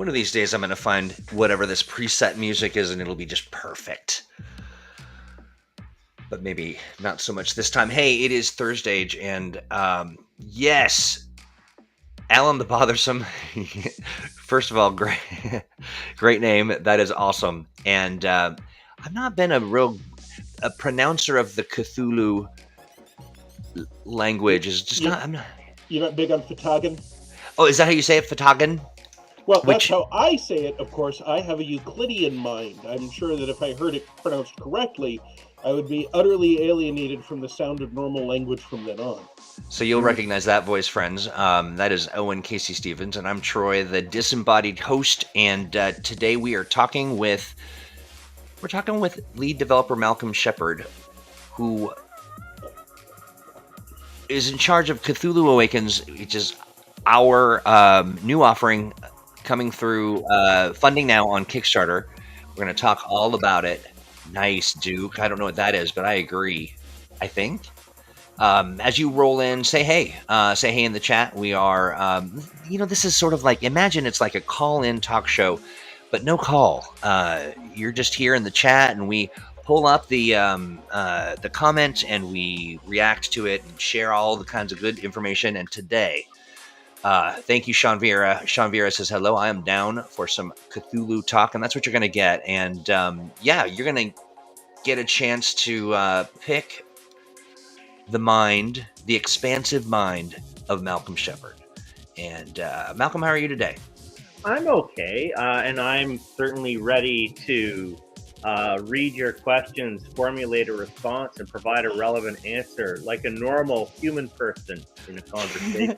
One of these days I'm going to find whatever this preset music is and it'll be just perfect. But maybe not so much this time. Hey, it is ThursdAGE, and yes, Alan the Bothersome. First of all, great, great name. That is awesome. And I've not been a pronouncer of the Cthulhu language. Is just You, not. I'm not. you're not big on Fatagan? Oh, is that how you say it, Fatagan? Well, that's Which how I say it, of course. I have a Euclidean mind. I'm sure that if I heard it pronounced correctly, I would be utterly alienated from the sound of normal language from then on. So you'll recognize that voice, friends. That is Owen Casey Stevens, and I'm Troy, the disembodied host. And today we're talking with lead developer Malcolm Shepard, who is in charge of Cthulhu Awakens, which is our new offering coming through funding now on Kickstarter. We're going to talk all about it. Nice, Duke. I don't know what that is, but I agree. I think. As you roll in, say hey in the chat. We are, this is sort of like, imagine it's like a call-in talk show, but no call. You're just here in the chat, and we pull up the comment, and we react to it and share all the kinds of good information. And today, thank you, Sean Vieira. Sean Vieira says, hello, I am down for some Cthulhu talk, and that's what you're going to get. And you're going to get a chance to pick the expansive mind of Malcolm Shepard. And Malcolm, how are you today? I'm okay, and I'm certainly ready to read your questions, formulate a response, and provide a relevant answer like a normal human person in a conversation.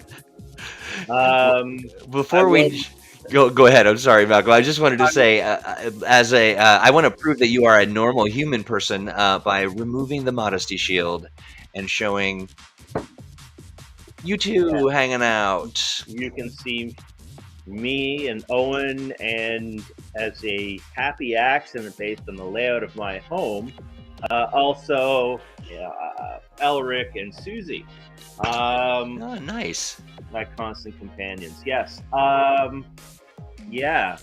Before we go ahead, I'm sorry, Malcolm. I just wanted to say, I want to prove that you are a normal human person by removing the modesty shield and showing you two hanging out. You can see me and Owen, and as a happy accident based on the layout of my home, also Elric and Susie. Oh, nice. My constant companions. Yes. Yeah,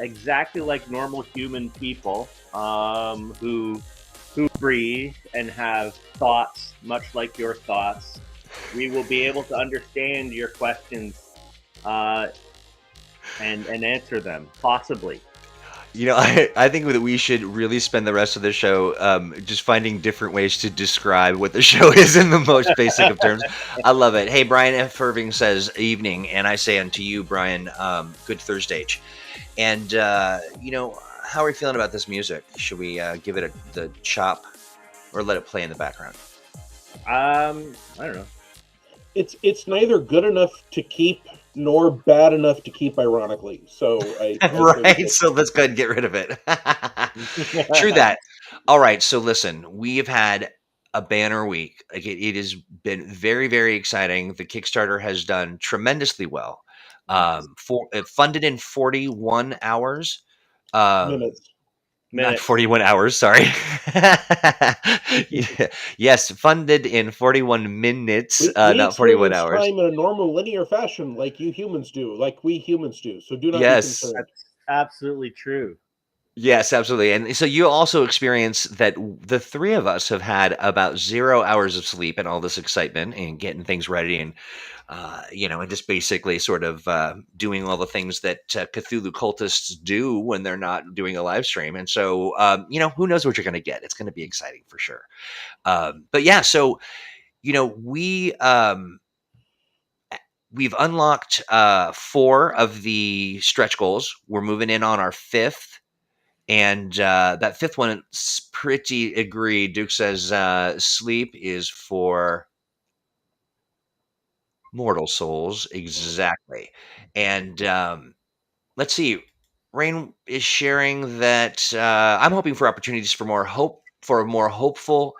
exactly like normal human people who breathe and have thoughts, much like your thoughts. We will be able to understand your questions and answer them, possibly. I think that we should really spend the rest of the show just finding different ways to describe what the show is in the most basic of terms. I love it. Hey, Brian F. Irving says evening, and I say unto you, Brian, good ThursdAGE. And, how are we feeling about this music? Should we give it the chop or let it play in the background? I don't know. It's neither good enough to keep nor bad enough to keep, ironically. So right. So let's go ahead and get rid of it. True that. All right. So listen, we have had a banner week. Like it has been very, very exciting. The Kickstarter has done tremendously well. Funded in 41 hours. Minutes. Not 41 hours, sorry. Yes, funded in 41 minutes, not 41 hours. Time in a normal linear fashion, like you humans do, like we humans do. So do not be concerned. That's absolutely true. Yes, absolutely. And so you also experience that the three of us have had about 0 hours of sleep and all this excitement and getting things ready and, and just basically sort of doing all the things that Cthulhu cultists do when they're not doing a live stream. And so, who knows what you're going to get? It's going to be exciting for sure. But yeah, so, we've unlocked 4 of the stretch goals. We're moving in on our 5th. And that 5th one, it's pretty agreed. Duke says sleep is for mortal souls. Exactly. And let's see. Rain is sharing that I'm hoping for opportunities for a more hopeful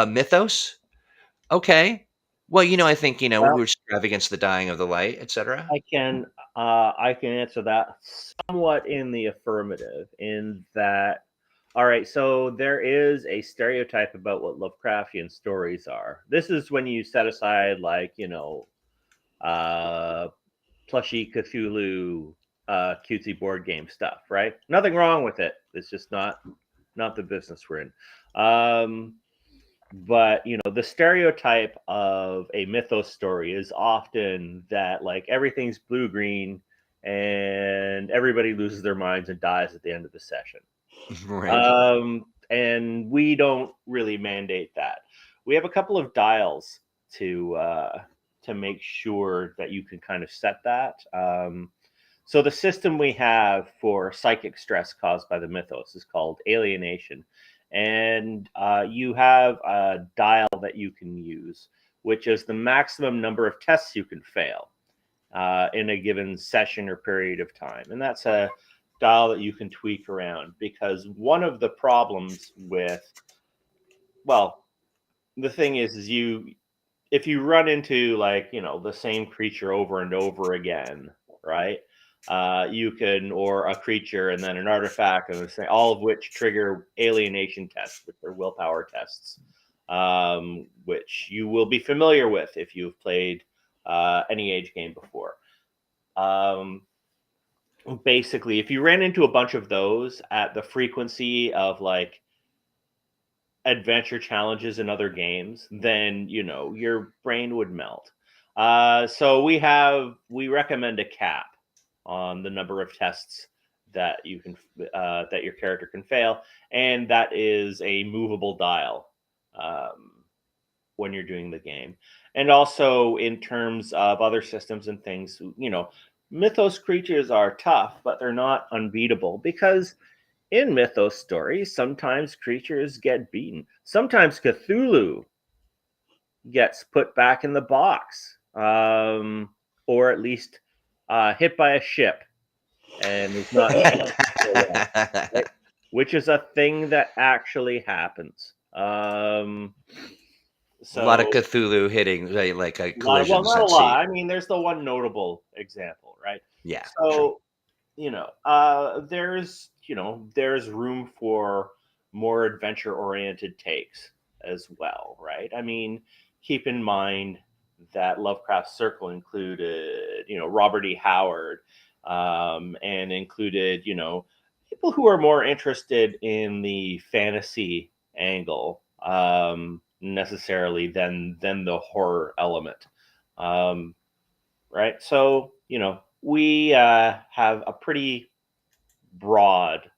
mythos. Okay. Well, I think, we strive against the dying of the light, etc. I can answer that somewhat in the affirmative, in that, all right, so there is a stereotype about what Lovecraftian stories are. This is when you set aside, like, plushy Cthulhu cutesy board game stuff, right? Nothing wrong with it. It's just not the business we're in. But the stereotype of a Mythos story is often that like everything's blue green and everybody loses their minds and dies at the end of the session. Right. And we don't really mandate that. We have a couple of dials to make sure that you can kind of set that. So the system we have for psychic stress caused by the Mythos is called alienation. And you have a dial that you can use, which is the maximum number of tests you can fail in a given session or period of time. And that's a dial that you can tweak around, because one of the problems with, well, the thing is if you run into like, the same creature over and over again, right? You can, or a creature and then an artifact, and all of which trigger alienation tests, which are willpower tests, which you will be familiar with if you've played any age game before. Basically, if you ran into a bunch of those at the frequency of like adventure challenges in other games, then your brain would melt. So we recommend a cap on the number of tests that you can that your character can fail, and that is a movable dial when you're doing the game. And also in terms of other systems and things, Mythos creatures are tough, but they're not unbeatable, because in Mythos stories, sometimes creatures get beaten. Sometimes Cthulhu gets put back in the box, or at least hit by a ship and is not seen for a while, right? Which is a thing that actually happens. A lot of So Cthulhu hitting like well, collisions not a at lot. sea. I mean, there's the one notable example, right? Yeah. So there's room for more adventure oriented takes as well, right? I mean, keep in mind that Lovecraft's Circle included Robert E. Howard, and included people who are more interested in the fantasy angle necessarily than the horror element, right? So we have a pretty broad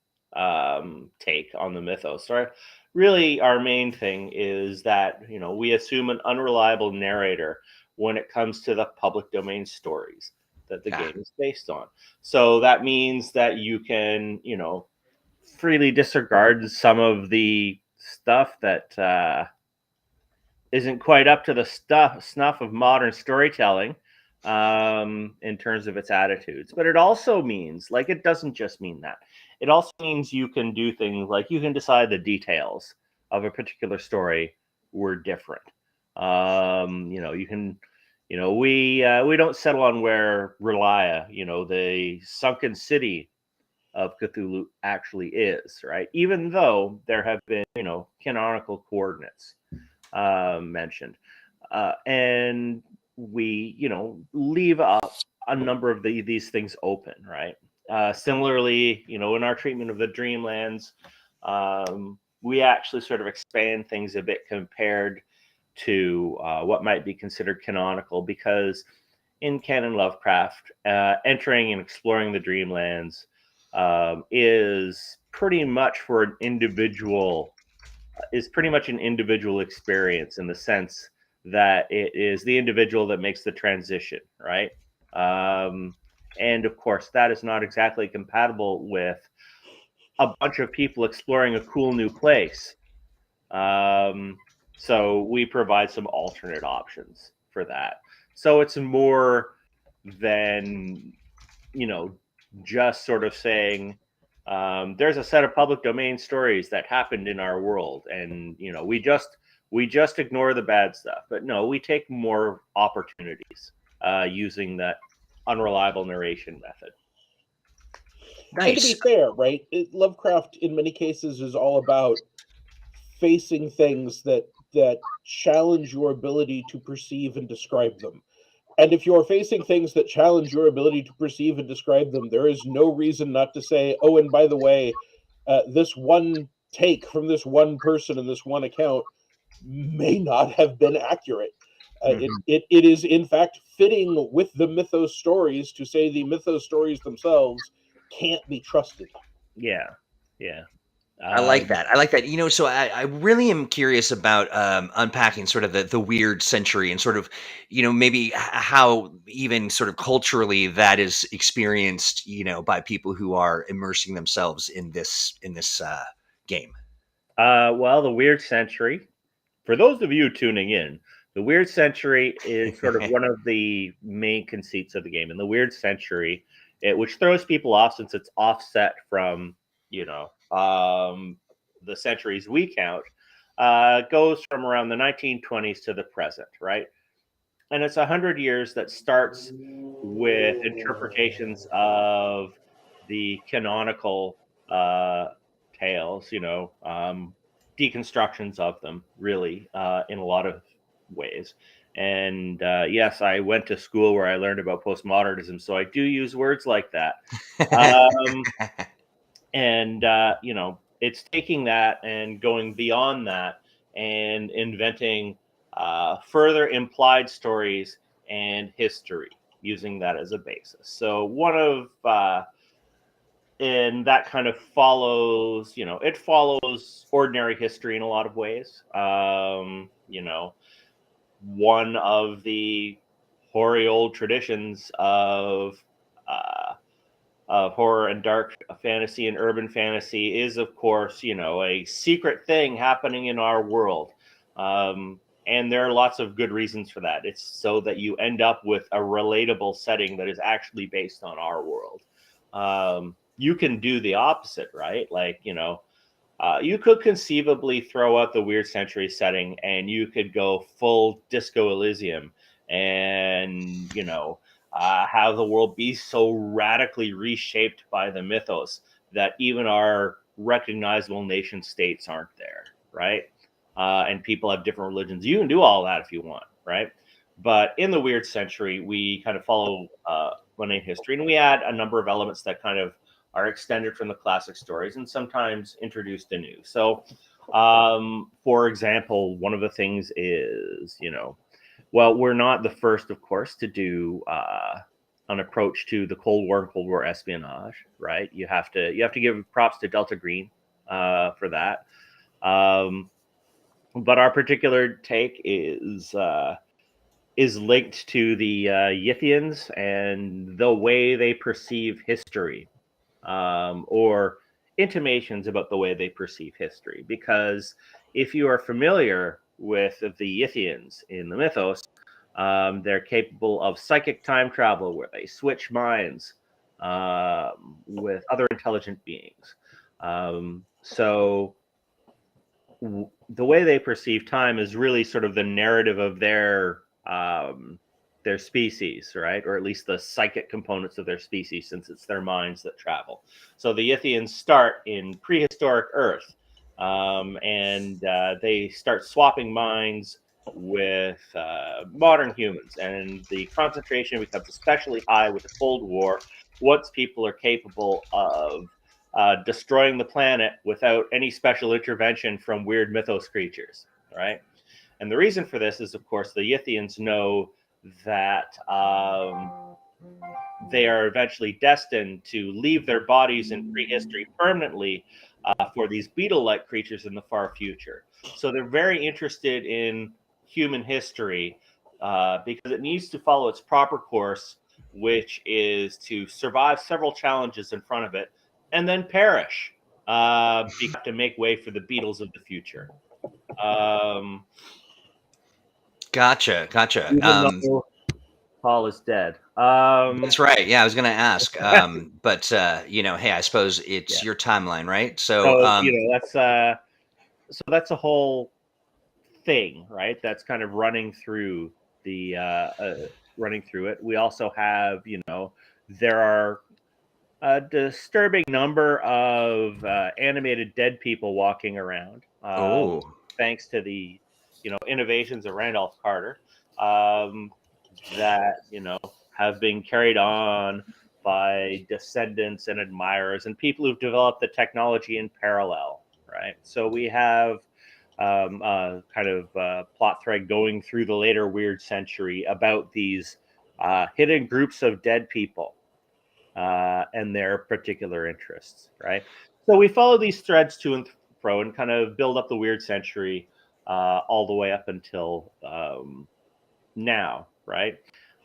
take on the Mythos. So really, our main thing is that we assume an unreliable narrator when it comes to the public domain stories that the game is based on. So that means that you can freely disregard some of the stuff that isn't quite up to the snuff of modern storytelling in terms of its attitudes. But it also means, like, it doesn't just mean that. It also means you can do things like you can decide the details of a particular story were different. You can, we don't settle on where Relia, the sunken city of Cthulhu actually is, right? Even though there have been, canonical coordinates mentioned. And we, leave up a number of these things open, right? Similarly, in our treatment of the Dreamlands, we actually sort of expand things a bit compared to what might be considered canonical, because in canon Lovecraft, entering and exploring the Dreamlands is pretty much an individual experience, in the sense that it is the individual that makes the transition, right? And of course, that is not exactly compatible with a bunch of people exploring a cool new place. So we provide some alternate options for that. So it's more than, just sort of saying, there's a set of public domain stories that happened in our world, and we just ignore the bad stuff. But no, we take more opportunities using that unreliable narration method. Nice. And to be fair, right, Lovecraft in many cases is all about facing things that challenge your ability to perceive and describe them. And if you're facing things that challenge your ability to perceive and describe them, there is no reason not to say, oh, and by the way, this one take from this one person in this one account may not have been accurate. Mhm. It is, in fact, fitting with the Mythos stories to say the Mythos stories themselves can't be trusted. Yeah, yeah. I like Um, that. I like that. So I really am curious about unpacking sort of the weird century and sort of, maybe how even sort of culturally that is experienced, by people who are immersing themselves in this game. well, the Weird Century. For those of you tuning in, the Weird Century is sort of one of the main conceits of the game. And the Weird Century, which throws people off since it's offset from, you know, the centuries we count, goes from around the 1920s to the present, right? And it's 100 years that starts with interpretations of the canonical tales, deconstructions of them, really, in a lot of ways. And yes, I went to school where I learned about postmodernism, so I do use words like that. Um, and it's taking that and going beyond that and inventing further implied stories and history using that as a basis. So one of and that kind of follows, it follows ordinary history in a lot of ways. One of the hoary old traditions uh, of horror and dark fantasy and urban fantasy is, of course, a secret thing happening in our world. And there are lots of good reasons for that. It's so that you end up with a relatable setting that is actually based on our world. You can do the opposite, right? Like, you could conceivably throw out the Weird Century setting and you could go full Disco Elysium and, have the world be so radically reshaped by the mythos that even our recognizable nation states aren't there, right? And people have different religions. You can do all that if you want, right? But in the Weird Century, we kind of follow mundane history and we add a number of elements that kind of are extended from the classic stories and sometimes introduced anew. So, for example, one of the things is, well, we're not the first, of course, to do an approach to the Cold War and Cold War espionage, right? You have to give props to Delta Green for that. But our particular take is linked to the Yithians and the way they perceive history, or intimations about the way they perceive history. Because if you are familiar with the Yithians in the mythos, they're capable of psychic time travel where they switch minds with other intelligent beings. So the way they perceive time is really sort of the narrative of their species, right? Or at least the psychic components of their species, since it's their minds that travel. So the Yithians start in prehistoric Earth, and they start swapping minds with modern humans, and the concentration becomes especially high with the Cold War. Once people are capable of destroying the planet without any special intervention from weird mythos creatures, right? And the reason for this is, of course, the Yithians know that they are eventually destined to leave their bodies in prehistory permanently for these beetle-like creatures in the far future. So they're very interested in human history because it needs to follow its proper course, which is to survive several challenges in front of it and then perish to make way for the beetles of the future. Um, Gotcha. even though Paul is dead. That's right. Yeah, I was going to ask. But hey, I suppose Yeah. it's your timeline, right? So, So that's a whole thing, right? That's kind of running through it. We also have, there are a disturbing number of animated dead people walking around, oh, thanks to the innovations of Randolph Carter. Um, that have been carried on by descendants and admirers and people who've developed the technology in parallel, right? So we have kind of plot thread going through the later weird century about these hidden groups of dead people and their particular interests, right? So we follow these threads to and fro and kind of build up the weird century all the way up until now, right?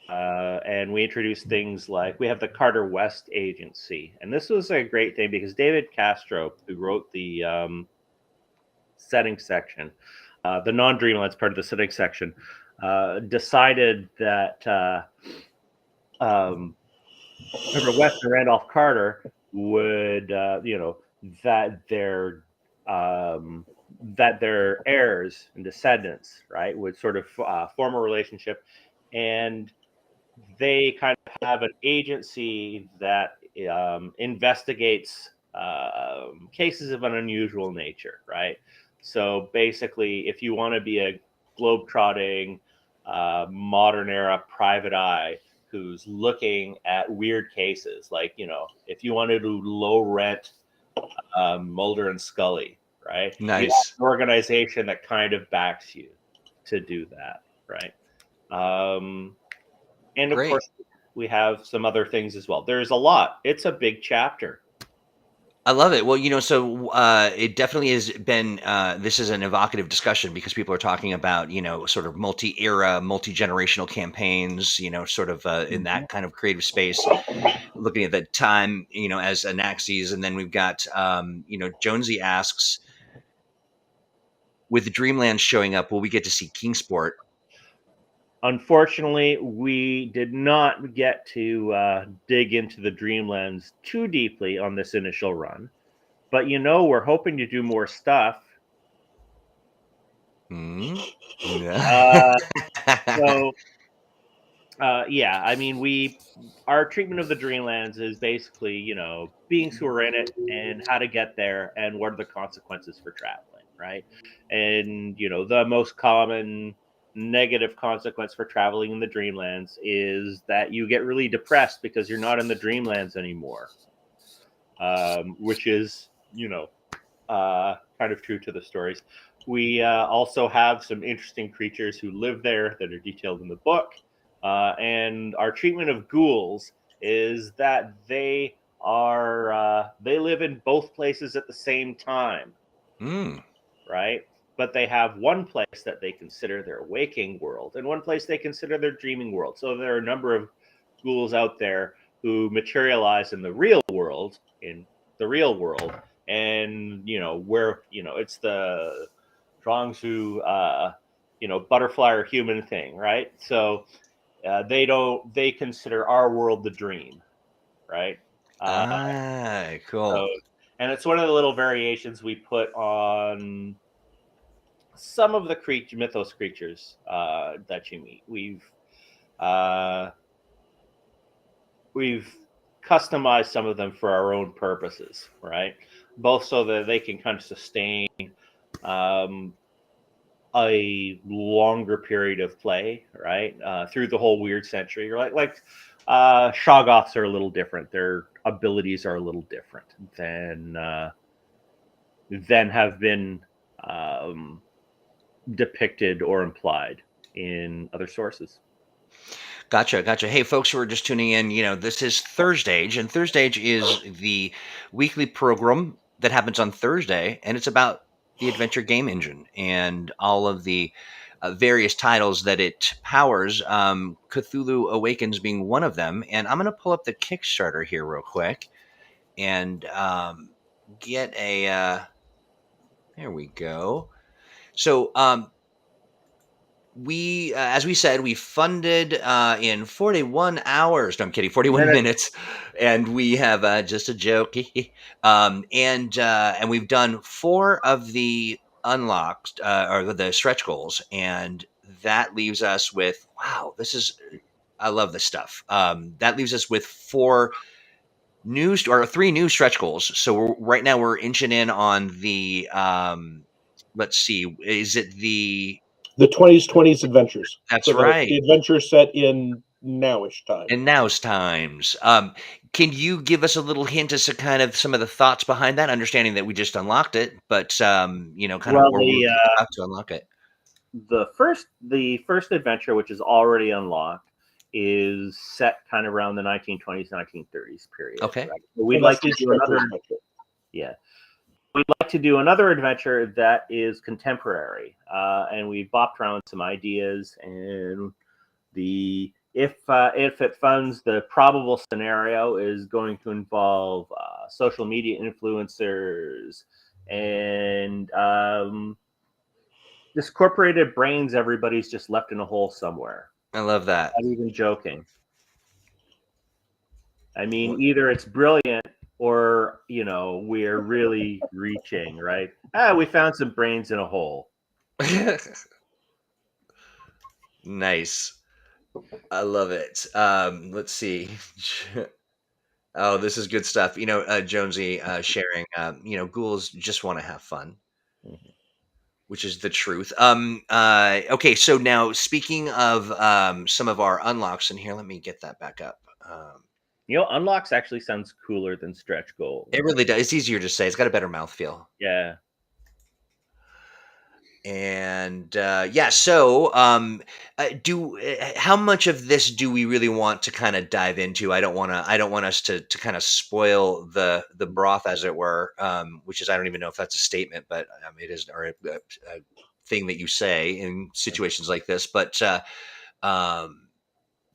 And we introduce things like we have the Carter West Agency, and this was a great thing because David Castro, who wrote the setting section, the non-Dreamlands part of the setting section, decided that Remember West and Randolph Carter would, that their heirs and descendants, right, would sort of form a relationship, and they kind of have an agency that investigates cases of an unusual nature, right? So basically, if you want to be a globe-trotting, modern era private eye who's looking at weird cases, like if you wanted to low rent Mulder and Scully, right? You have Nice. an organization that kind of backs you to do that, right? And of Great. course, we have some other things as well. There's a lot. It's a big chapter. I love it. Well, so it definitely has been. This is an evocative discussion because people are talking about, sort of multi-era, multi-generational campaigns. Sort of in that kind of creative space, looking at the time, as Anaxes, and then we've got, Jonesy asks, with the Dreamlands showing up, will we get to see Kingsport? Unfortunately, we did not get to dig into the Dreamlands too deeply on this initial run. But we're hoping to do more stuff. Yeah. So, yeah, I mean, our treatment of the Dreamlands is basically, beings who are in it and how to get there and what are the consequences for traveling, right? And, the most common negative consequence for traveling in the Dreamlands is that you get really depressed because you're not in the Dreamlands anymore, which is, kind of true to the stories. We also have some interesting creatures who live there that are detailed in the book. And our treatment of ghouls is that they live in both places at the same time, right? But they have one place that they consider their waking world and one place they consider their dreaming world. So there are a number of ghouls out there who materialize in the real world, and where it's the Zhuangzi, butterfly or human thing, right? So they consider our world the dream, right? Cool. So, and it's one of the little variations we put on some of the mythos creatures that you meet. We've customized some of them for our own purposes, right? Both so that they can kind of sustain a longer period of play, right? Through the whole weird century. Like Shoggoths are a little different. Their abilities are a little different than have been depicted or implied in other sources. Gotcha. Hey, folks who are just tuning in, this is ThursdAGE, and ThursdAGE is the weekly program that happens on Thursday, and it's about the adventure game engine and all of the various titles that it powers, Cthulhu Awakens being one of them. And I'm going to pull up the Kickstarter here real quick and get a... there we go. So... we, as we said, we funded in 41 hours. No, I'm kidding, 41 minutes, and we have just a joke. And we've done 4 of the unlocked or the stretch goals, and that leaves us with I love this stuff. That leaves us with 3 new stretch goals. So right now we're inching in on the let's see, is it the The 20s adventures. That's So right. the adventure set in nowish time. In now's times. Can you give us a little hint as to kind of some of the thoughts behind that? Understanding that we just unlocked it, but kind of Well, where we're about to unlock it. the first adventure, which is already unlocked, is set kind of around the 1920s, 1930s period. Okay. Right? So we'd like to do another. Adventure. Yeah. We'd like to do another adventure that is contemporary, and we bopped around some ideas, and if it funds, the probable scenario is going to involve social media influencers and this corporated brains. Everybody's just left in a hole somewhere. I love that. Not even joking. I mean, either it's brilliant or, we're really reaching, right? We found some brains in a hole. Nice. I love it. Let's see. Oh, this is good stuff. Jonesy sharing, ghouls just want to have fun, which is the truth. Okay, so now speaking of some of our unlocks in here, let me get that back up. Unlocks actually sounds cooler than stretch goals. It really does. It's easier to say. It's got a better mouthfeel. Yeah. And so how much of this do we really want to kind of dive into? I don't want us to kind of spoil the broth, as it were, which is, I don't even know if that's a statement, but it is, or a thing that you say in situations like this. But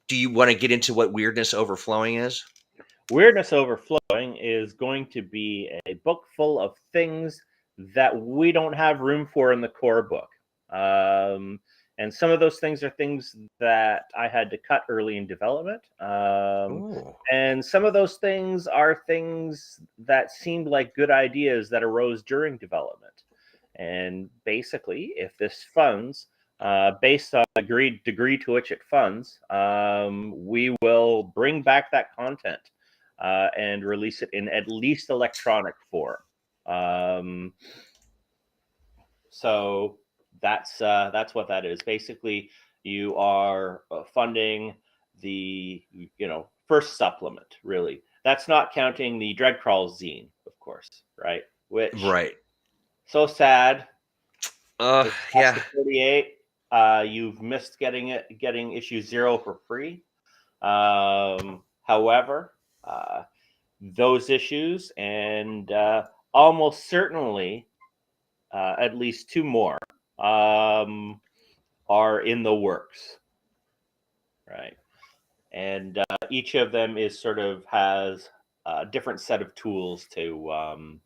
do you want to get into what Weirdness Overflowing is? Weirdness Overflowing is going to be a book full of things that we don't have room for in the core book. And some of those things are things that I had to cut early in development. And some of those things are things that seemed like good ideas that arose during development. And basically, if this funds, based on the degree to which it funds, we will bring back that content and release it in at least electronic form. So that's what that is. Basically, you are funding the first supplement. Really, that's not counting the Dreadcrawl zine, of course, right? Which so sad. Yeah. 48. You've missed getting issue 0 for free. However, those issues and almost certainly at least 2 more are in the works, right? And each of them is sort of has a different set of tools to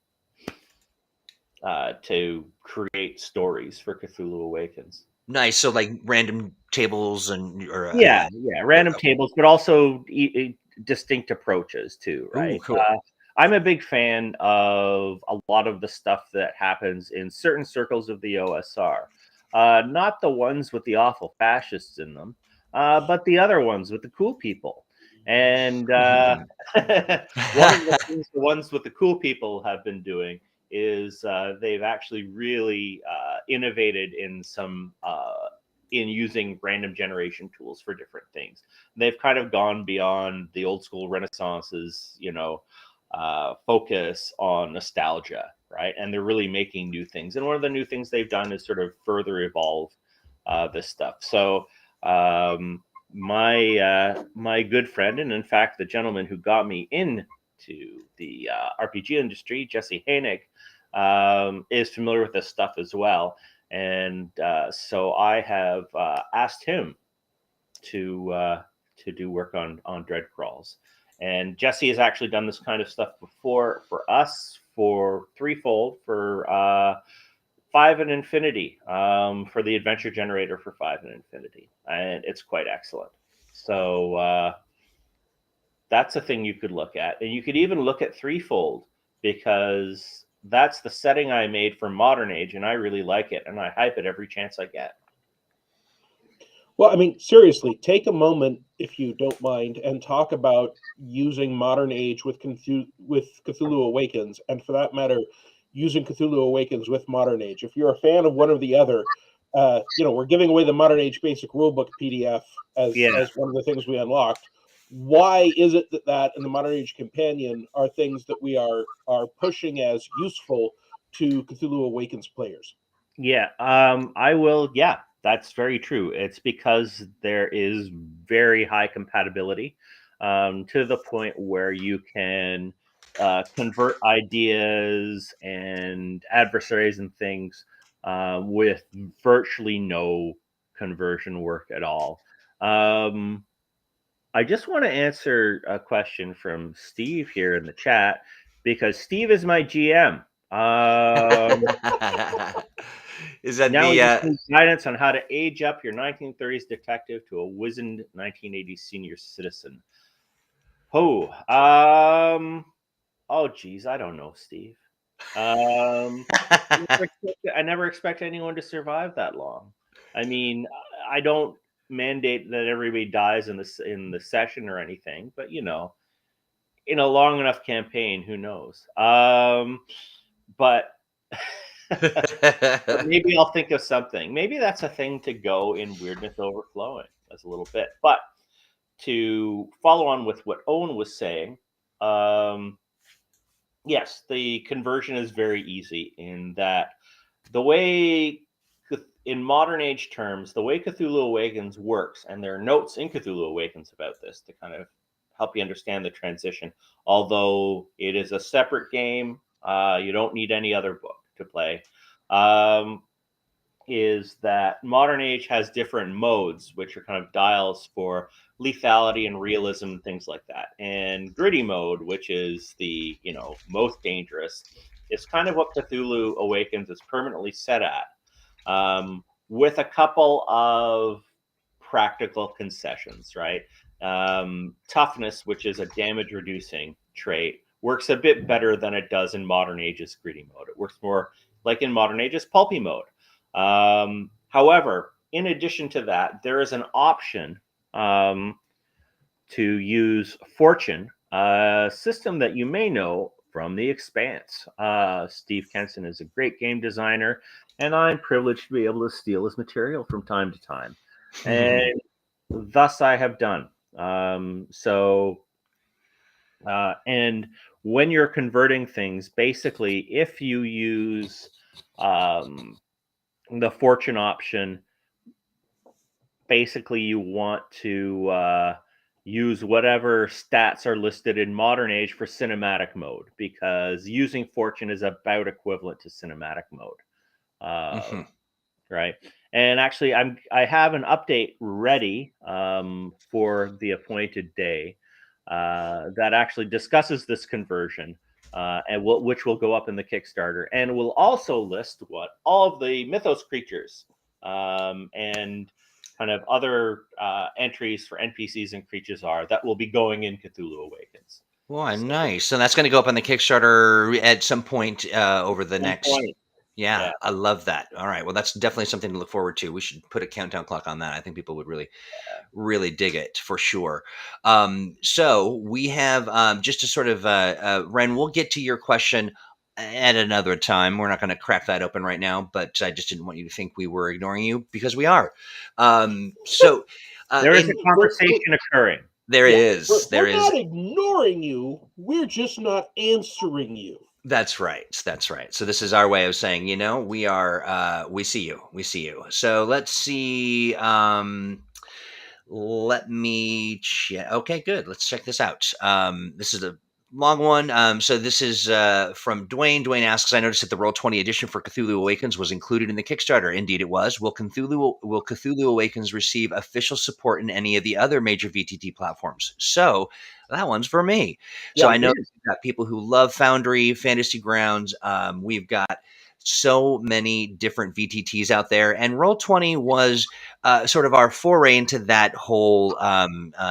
create stories for Cthulhu Awakens. Nice. So like random tables random tables, but also distinct approaches too, right? Ooh, cool. I'm a big fan of a lot of the stuff that happens in certain circles of the OSR. Not the ones with the awful fascists in them, but the other ones with the cool people. And one of the things the ones with the cool people have been doing is they've actually really innovated in some in using random generation tools for different things. They've kind of gone beyond the old school Renaissance's, focus on nostalgia, right? And they're really making new things. And one of the new things they've done is sort of further evolve this stuff. So my good friend, and in fact, the gentleman who got me into the RPG industry, Jesse Hainig, is familiar with this stuff as well. And so I have asked him to do work on Dreadcrawls. And Jesse has actually done this kind of stuff before for us, for Threefold, for 5 and Infinity, for the adventure generator for 5 and Infinity. And it's quite excellent. So that's a thing you could look at. And you could even look at Threefold, because that's the setting I made for Modern Age, and I really like it, and I hype it every chance I get. Well, I mean, seriously, take a moment, if you don't mind, and talk about using Modern Age with Cthulhu Awakens, and for that matter, using Cthulhu Awakens with Modern Age. If you're a fan of one or the other, we're giving away the Modern Age Basic Rulebook PDF as one of the things we unlocked. Why is it that and the Modern Age Companion are things that we are pushing as useful to Cthulhu Awakens players? Yeah, I will. Yeah, that's very true. It's because there is very high compatibility, to the point where you can convert ideas and adversaries and things with virtually no conversion work at all. I just want to answer a question from Steve here in the chat, because Steve is my GM. Is that Now we just the need guidance on how to age up your 1930s detective to a wizened 1980s senior citizen. Oh, geez, I don't know, Steve. I never expect anyone to survive that long. I mean, I don't mandate that everybody dies in the session or anything, but in a long enough campaign, who knows? But maybe I'll think of something. Maybe that's a thing to go in Weird Myth Overflowing as a little bit. But to follow on with what Owen was saying, yes, the conversion is very easy in that the way, in modern age terms, the way Cthulhu Awakens works, and there are notes in Cthulhu Awakens about this to kind of help you understand the transition. Although it is a separate game, you don't need any other book to play. Is that modern age has different modes, which are kind of dials for lethality and realism and things like that. And gritty mode, which is the most dangerous, is kind of what Cthulhu Awakens is permanently set at, with a couple of practical concessions, right? Toughness, which is a damage reducing trait, works a bit better than it does in modern age's gritty mode. It works more like in modern age's pulpy mode. However, in addition to that, there is an option to use Fortune, a system that you may know from The Expanse. Steve Kenson is a great game designer, and I'm privileged to be able to steal his material from time to time. And thus I have done. And when you're converting things, basically, if you use the Fortune option, basically you want to use whatever stats are listed in modern age for cinematic mode, because using Fortune is about equivalent to cinematic mode. Right. And actually, I have an update ready for the appointed day that actually discusses this conversion, which will go up in the Kickstarter, and will also list what all of the Mythos creatures and kind of other entries for NPCs and creatures are that will be going in Cthulhu Awakens. Well, nice. So that's going to go up on the Kickstarter at some point over the next. Yeah, I love that. All right. Well, that's definitely something to look forward to. We should put a countdown clock on that. I think people would really dig it for sure. So we have just to sort of, Ren, we'll get to your question at another time. We're not going to crack that open right now, but I just didn't want you to think we were ignoring you, because we are. So there is a conversation occurring. There is. We're not ignoring you. We're just not answering you. That's right. That's right. So this is our way of saying, we are, we see you. We see you. So let's see. Let me check. Okay, good. Let's check this out. This is a long one. So this is from Dwayne. Dwayne asks, I noticed that the Roll20 edition for Cthulhu Awakens was included in the Kickstarter. Indeed it was. Will Cthulhu Awakens receive official support in any of the other major VTT platforms? So that one's for me. So I know we've got people who love Foundry, Fantasy Grounds. We've got so many different VTTs out there, and Roll20 was sort of our foray into that whole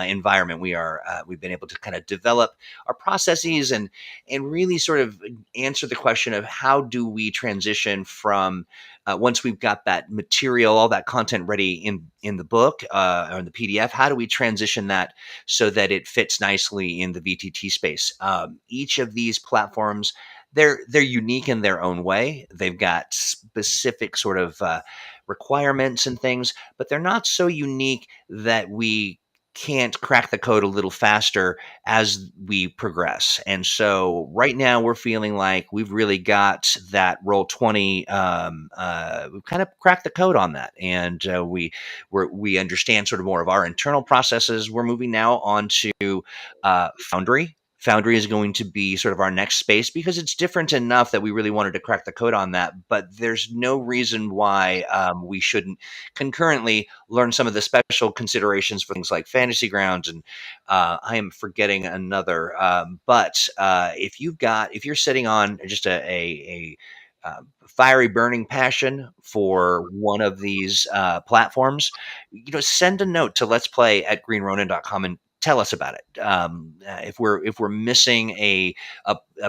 environment. We've been able to kind of develop our processes and really sort of answer the question of how do we transition from once we've got that material, all that content ready in the book or in the PDF, how do we transition that so that it fits nicely in the VTT space? Each of these platforms, they're unique in their own way. They've got specific sort of requirements and things, but they're not so unique that we can't crack the code a little faster as we progress. And so right now we're feeling like we've really got that roll 20. We've kind of cracked the code on that, and we understand sort of more of our internal processes. We're moving now on to Foundry. Foundry is going to be sort of our next space because it's different enough that we really wanted to crack the code on that. But there's no reason why we shouldn't concurrently learn some of the special considerations for things like Fantasy Grounds. And I am forgetting another. But if you're sitting on just fiery burning passion for one of these platforms, send a note to let's play at greenronin.com and tell us about it. If we're missing a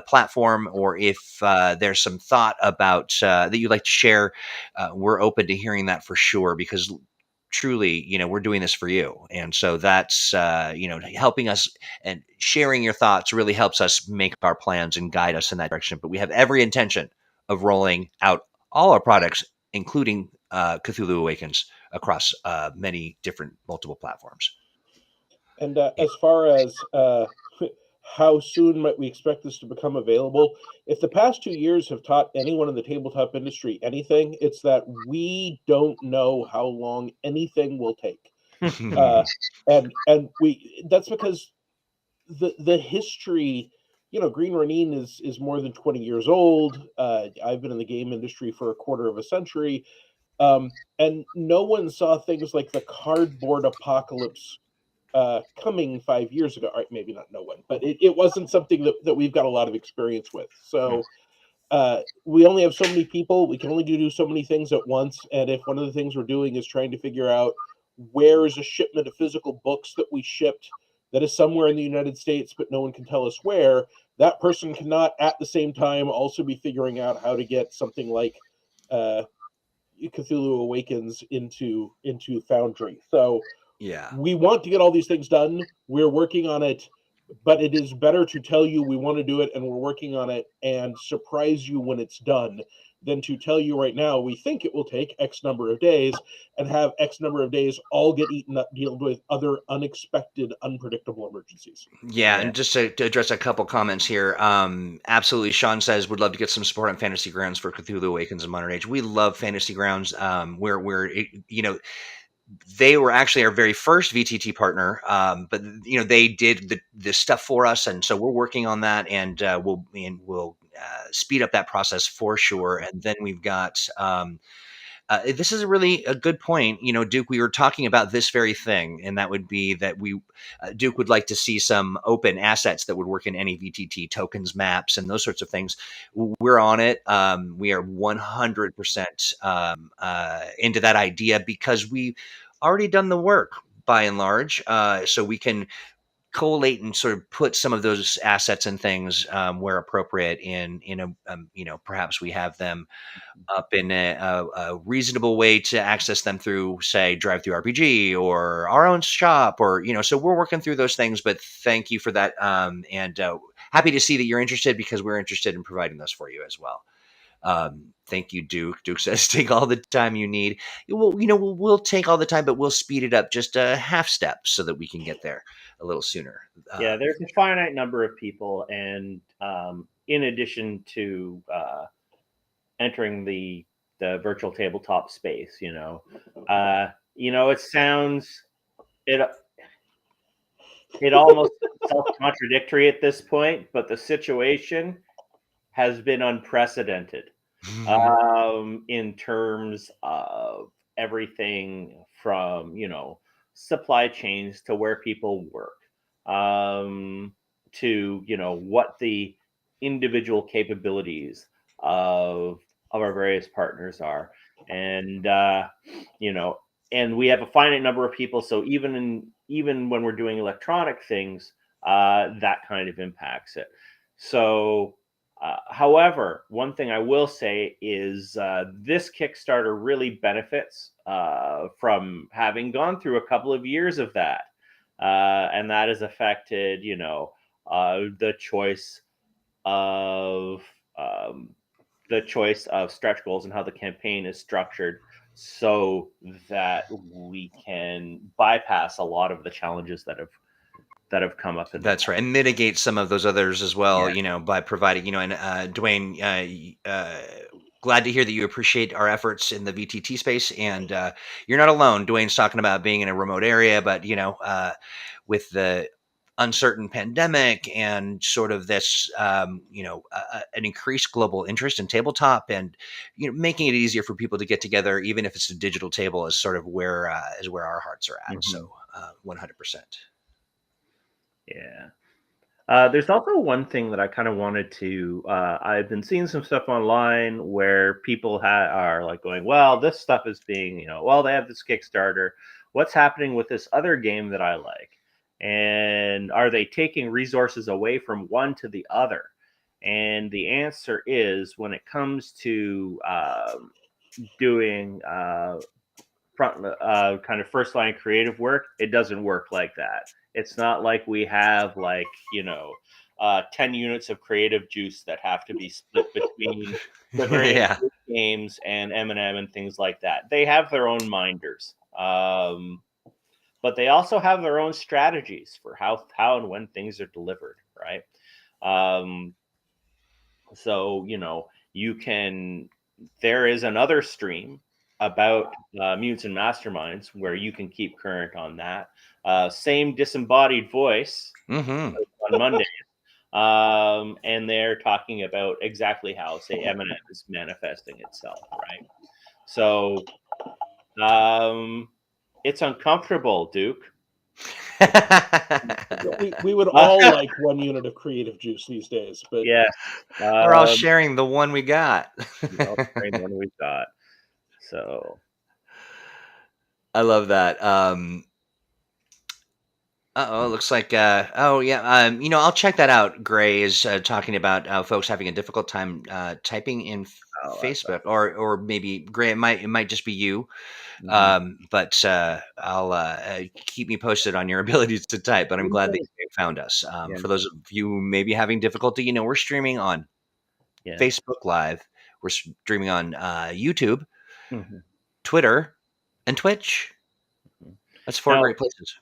platform, or if there's some thought about that you'd like to share, we're open to hearing that for sure, because truly, we're doing this for you. And so that's, helping us, and sharing your thoughts really helps us make our plans and guide us in that direction. But we have every intention of rolling out all our products, including Cthulhu Awakens, across many different multiple platforms. And as far as how soon might we expect this to become available, if the past 2 years have taught anyone in the tabletop industry anything, it's that we don't know how long anything will take. And that's because the history, Green Ronin is more than 20 years old. I've been in the game industry for a quarter of a century, and no one saw things like the cardboard apocalypse coming 5 years ago. All right, maybe not no one, but it wasn't something that we've got a lot of experience with. So we only have so many people. We can only do so many things at once. And if one of the things we're doing is trying to figure out where is a shipment of physical books that we shipped that is somewhere in the United States, but no one can tell us where, that person cannot at the same time also be figuring out how to get something like Cthulhu Awakens into Foundry. So Yeah. we want to get all these things done. We're working on it, but it is better to tell you we want to do it and we're working on it and surprise you when it's done than to tell you right now we think it will take X number of days and have X number of days all get eaten up dealing with other unexpected, unpredictable emergencies. Yeah, and just to address a couple comments here, absolutely. Sean says would love to get some support on Fantasy Grounds for Cthulhu Awakens in Modern Age. We love Fantasy Grounds. They were actually our very first VTT partner, but they did the stuff for us, and so we're working on that, and we'll speed up that process for sure. And then we've got. This is really a good point. Duke, we were talking about this very thing, and that would be that Duke would like to see some open assets that would work in any VTT tokens, maps, and those sorts of things. We're on it. We are 100% into that idea because we've already done the work by and large. So we can collate and sort of put some of those assets and things where appropriate perhaps we have them up in a reasonable way to access them through, say, Drive Through RPG or our own shop, or so we're working through those things. But thank you for that, and happy to see that you're interested, because we're interested in providing those for you as well. Thank you, Duke. Duke says, take all the time you need. We'll take all the time, but we'll speed it up just a half step so that we can get there a little sooner. Yeah, there's a finite number of people, and in addition to entering the virtual tabletop space, it sounds it almost self-contradictory at this point, but the situation has been unprecedented in terms of everything from supply chains to where people work, to what the individual capabilities of our various partners are, and and we have a finite number of people, so even when we're doing electronic things, that kind of impacts it. So however, one thing I will say is this Kickstarter really benefits from having gone through a couple of years of that, and that has affected the choice of stretch goals and how the campaign is structured. so that we can bypass a lot of the challenges that have come up in the That's right, and mitigate some of those others as well. Yeah. By providing, and Dwayne, glad to hear that you appreciate our efforts in the VTT space, and you're not alone. Dwayne's talking about being in a remote area, but with the uncertain pandemic and sort of this, an increased global interest in tabletop, and making it easier for people to get together, even if it's a digital table, is sort of where our hearts are at. So, 100%. Yeah. There's also one thing that I kind of wanted to. I've been seeing some stuff online where people are like going, "Well, this stuff is being, well, they have this Kickstarter. What's happening with this other game that I like? And are they taking resources away from one to the other?" And the answer is, when it comes to doing front kind of first line creative work, it doesn't work like that. It's not like we have 10 units of creative juice that have to be split between Bavarian Yeah. Games and M&M and things like that. They have their own minders, but they also have their own strategies for how and when things are delivered, right? So you can. There is another stream about mutants and masterminds where you can keep current on that. Same disembodied voice Mm-hmm. on Monday, and they're talking about exactly how, say, M&M is manifesting itself, right? So it's uncomfortable, Duke. We would all like one unit of creative juice these days, but Yes, We're all sharing the one we got. the one we've got. So I love that. It looks like. Oh yeah. I'll check that out. Gray is talking about folks having a difficult time typing in Facebook, or maybe Gray. It might just be you. But I'll keep me posted on your abilities to type. But I'm glad that you found us. For those of you who may be having difficulty, we're streaming on Facebook Live. We're streaming on YouTube, Twitter, and Twitch. That's 4 great places.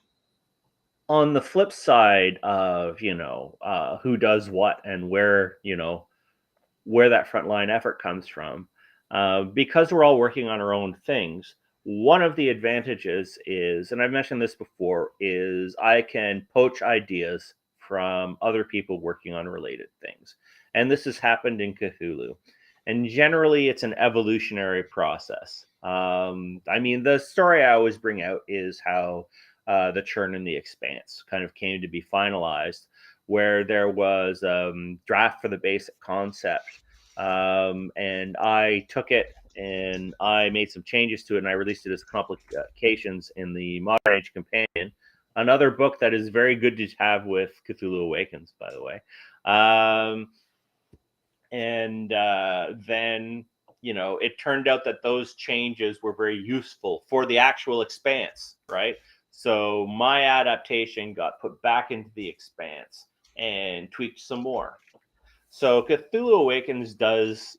On the flip side of who does what and where that frontline effort comes from, because we're all working on our own things, one of the advantages is, and I've mentioned this before, is I can poach ideas from other people working on related things. And this has happened in Cthulhu. And generally, it's an evolutionary process. The story I always bring out is how the Churn and the Expanse kind of came to be finalized, where there was draft for the basic concept. And I took it and I made some changes to it, and I released it as complications in the Modern Age Companion, another book that is very good to have with Cthulhu Awakens, by the way. And then it turned out that those changes were very useful for the actual Expanse, right? So my adaptation got put back into the Expanse and tweaked some more. So Cthulhu Awakens does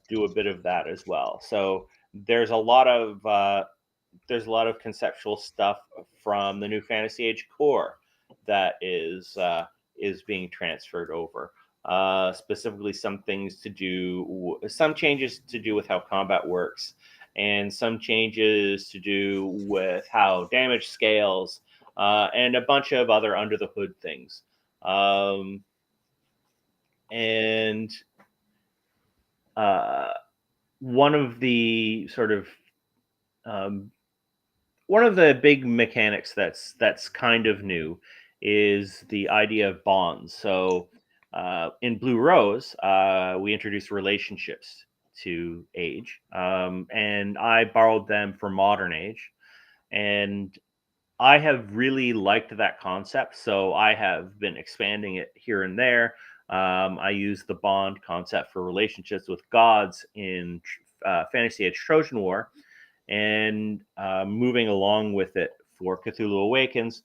do a bit of that as well. So there's a lot of conceptual stuff from the New Fantasy Age core that is being transferred over. Specifically, some changes to do with how combat works, and some changes to do with how damage scales, and a bunch of other under the hood things. And one of the big mechanics that's kind of new is the idea of bonds. So in Blue Rose, we introduced relationships to Age, and I borrowed them for Modern Age, and I have really liked that concept, so I have been expanding it here and there. I use the bond concept for relationships with gods in Fantasy Age Trojan War, and moving along with it for Cthulhu Awakens.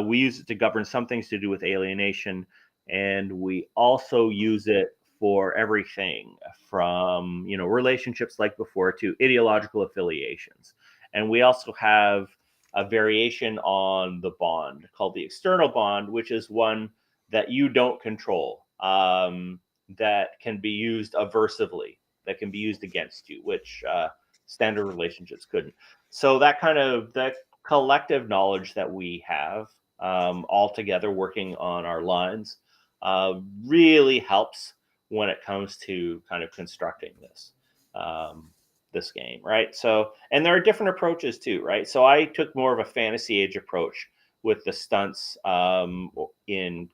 We use it to govern some things to do with alienation, and we also use it for everything from, relationships like before to ideological affiliations. And we also have a variation on the bond called the external bond, which is one that you don't control, that can be used aversively, that can be used against you, which standard relationships couldn't. So that collective knowledge that we have, all together working on our lines, really helps when it comes to kind of constructing this game, right? So, and there are different approaches too, right? So I took more of a fantasy age approach with the stunts in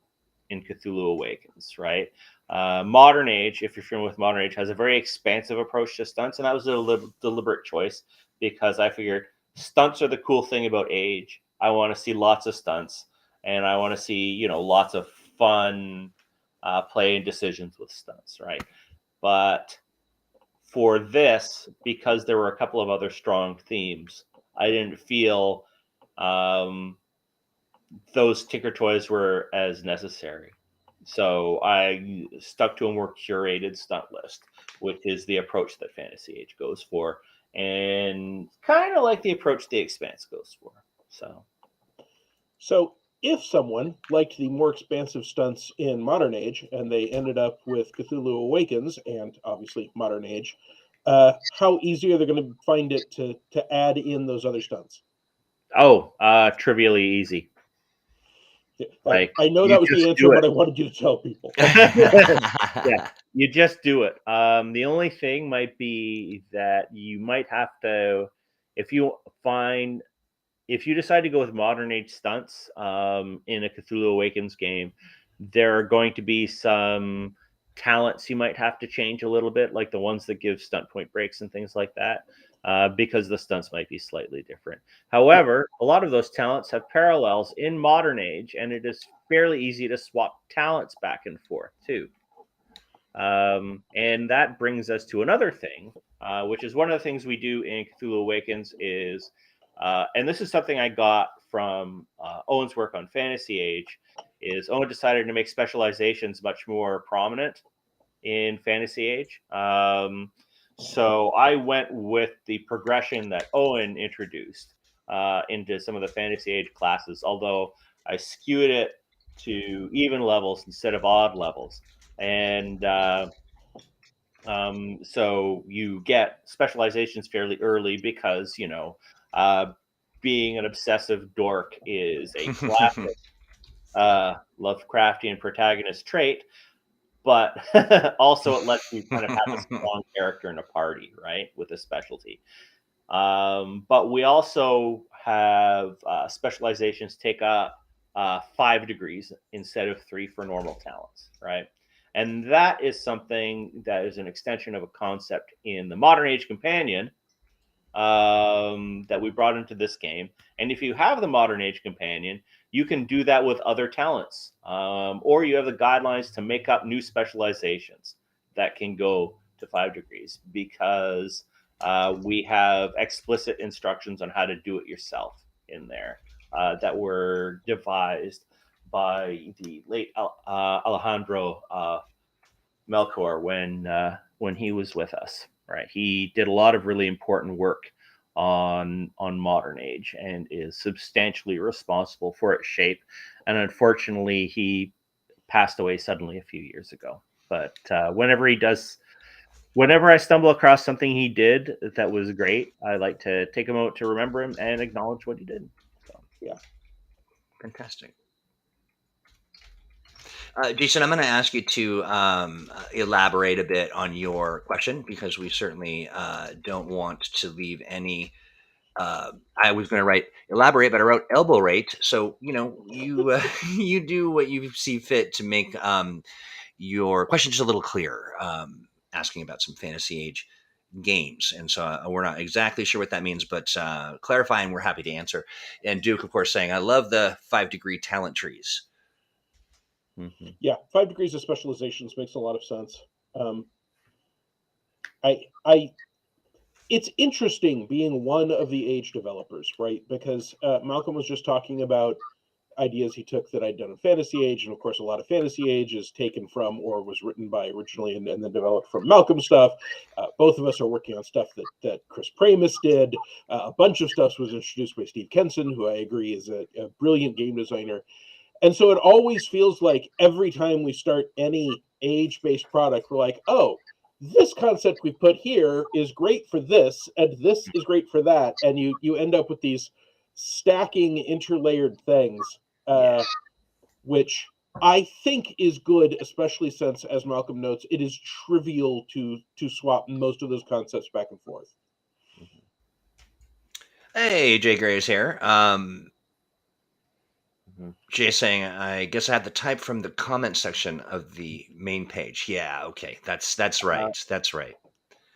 Cthulhu Awakens, right? Modern Age, if you're familiar with Modern Age, has a very expansive approach to stunts, and that was a deliberate choice because I figured stunts are the cool thing about Age. I want to see lots of stunts, and I want to see lots of fun play and decisions with stunts, right? But for this, because there were a couple of other strong themes, I didn't feel those Tinker Toys were as necessary. So I stuck to a more curated stunt list, which is the approach that Fantasy Age goes for, and kind of like the approach The Expanse goes for. So if someone liked the more expansive stunts in Modern Age and they ended up with Cthulhu Awakens and obviously Modern Age, how easy are they going to find it to add in those other stunts? Trivially easy. Like, I know that was the answer, but I wanted you to tell people. Yeah, you just do it. The only thing might be that you might have to, if you decide to go with Modern Age stunts in a Cthulhu Awakens game, there are going to be some talents you might have to change a little bit, like the ones that give stunt point breaks and things like that, because the stunts might be slightly different. However, a lot of those talents have parallels in Modern Age, and it is fairly easy to swap talents back and forth too. And that brings us to another thing, which is one of the things we do in Cthulhu Awakens is, and this is something I got from Owen's work on Fantasy Age, is Owen decided to make specializations much more prominent in Fantasy Age. So I went with the progression that Owen introduced into some of the Fantasy Age classes, although I skewed it to even levels instead of odd levels. And so you get specializations fairly early because, being an obsessive dork is a classic Lovecraftian protagonist trait, but also it lets you kind of have a strong character in a party, right, with a specialty. But we also have specializations take up 5 degrees instead of 3 for normal talents, right? And that is something that is an extension of a concept in the Modern Age Companion that we brought into this game. And if you have the Modern Age Companion, you can do that with other talents, or you have the guidelines to make up new specializations that can go to 5 degrees because we have explicit instructions on how to do it yourself in there that were devised by the late Alejandro Melchor when he was with us. Right, he did a lot of really important work on Modern Age and is substantially responsible for its shape. And unfortunately, he passed away suddenly a few years ago. But whenever I stumble across something he did that was great, I like to take a moment to remember him and acknowledge what he did. So, yeah, fantastic. Jason, I'm going to ask you to elaborate a bit on your question because we certainly don't want to leave any. I was going to write elaborate, but I wrote elbow rate. So you you do what you see fit to make your question just a little clearer. Asking about some Fantasy Age games, and so we're not exactly sure what that means, but clarifying, we're happy to answer. And Duke, of course, saying, "I love the 5-degree talent trees." mm-hmm. Yeah, 5 degrees of specializations makes a lot of sense. I it's interesting being one of the Age developers, right? Because Malcolm was just talking about ideas he took that I'd done in Fantasy Age, and of course a lot of Fantasy Age is taken from or was written by originally and then developed from Malcolm stuff. Both of us are working on stuff that Chris Pramis did. A bunch of stuff was introduced by Steve Kenson, who I agree is a brilliant game designer. And so it always feels like every time we start any age-based product, we're like, oh, this concept we put here is great for this, and this is great for that. And you end up with these stacking, interlayered things, which I think is good, especially since, as Malcolm notes, it is trivial to swap most of those concepts back and forth. Hey, Jay Graves here. Jay saying, I guess I had to type from the comment section of the main page. Yeah, okay. That's right. That's right.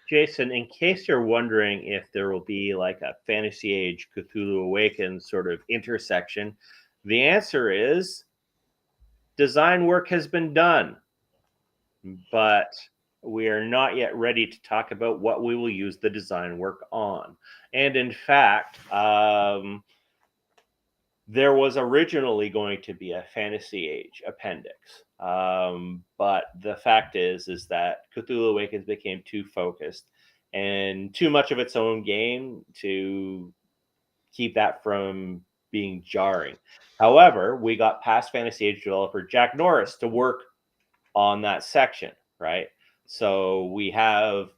Jason, in case you're wondering if there will be like a Fantasy Age Cthulhu Awakens sort of intersection, the answer is design work has been done, but we are not yet ready to talk about what we will use the design work on. And in fact, there was originally going to be a Fantasy Age appendix, but the fact is that Cthulhu Awakens became too focused and too much of its own game to keep that from being jarring. However, we got past Fantasy Age developer Jack Norris to work on that section, right? So we have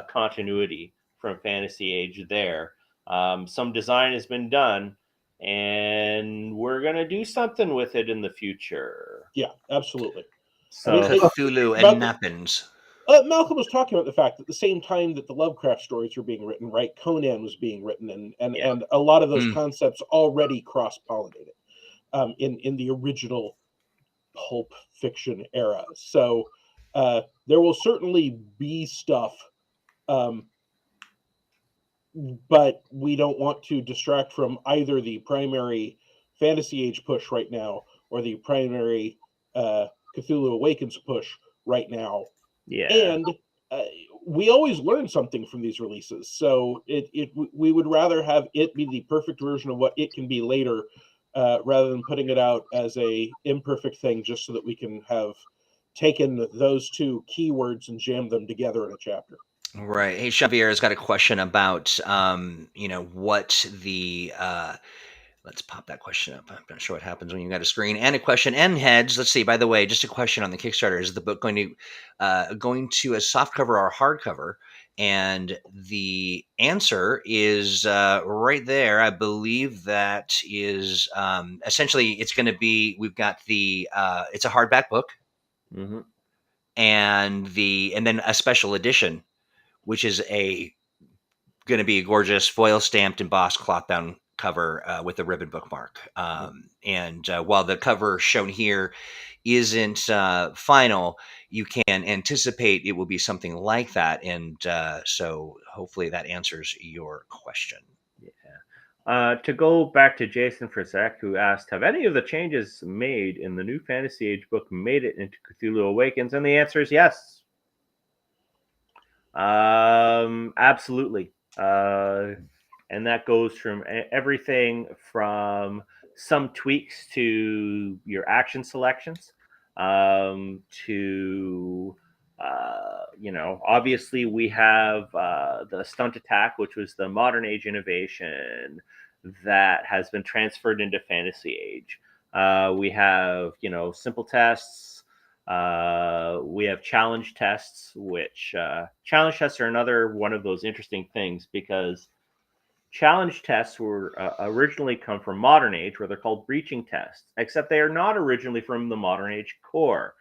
continuity from Fantasy Age there. Some design has been done, and we're going to do something with it in the future. Yeah, absolutely. So Cthulhu and Nappins. Malcolm was talking about the fact that at the same time that the Lovecraft stories were being written, right, Conan was being written, and a lot of those concepts already cross-pollinated in the original pulp fiction era. So there will certainly be stuff, but we don't want to distract from either the primary Fantasy Age push right now or the primary Cthulhu Awakens push right now. Yeah. And we always learn something from these releases. So we would rather have it be the perfect version of what it can be later, rather than putting it out as a imperfect thing just so that we can have taken those two keywords and jammed them together in a chapter. Right. Hey, Xavier has got a question about, what the, let's pop that question up. I'm not sure what happens when you got a screen and a question and heads. Let's see, by the way, just a question on the Kickstarter. Is the book going to a softcover or hardcover? And the answer is right there. I believe that is essentially it's going to be, we've got the, it's a hardback book. Mm-hmm. And then a special edition, which is going to be a gorgeous foil stamped embossed cloth bound cover with a ribbon bookmark. And while the cover shown here isn't final, you can anticipate it will be something like that. And so hopefully that answers your question. Yeah. To go back to Jason for a sec, who asked, have any of the changes made in the new Fantasy Age book made it into Cthulhu Awakens? And the answer is yes. Absolutely. And that goes from everything from some tweaks to your action selections, to obviously we have the stunt attack, which was the modern age innovation that has been transferred into Fantasy Age. We have simple tests. We have challenge tests, which challenge tests are another one of those interesting things, because challenge tests were originally come from Modern Age, where they're called breaching tests, except they are not originally from the Modern Age core.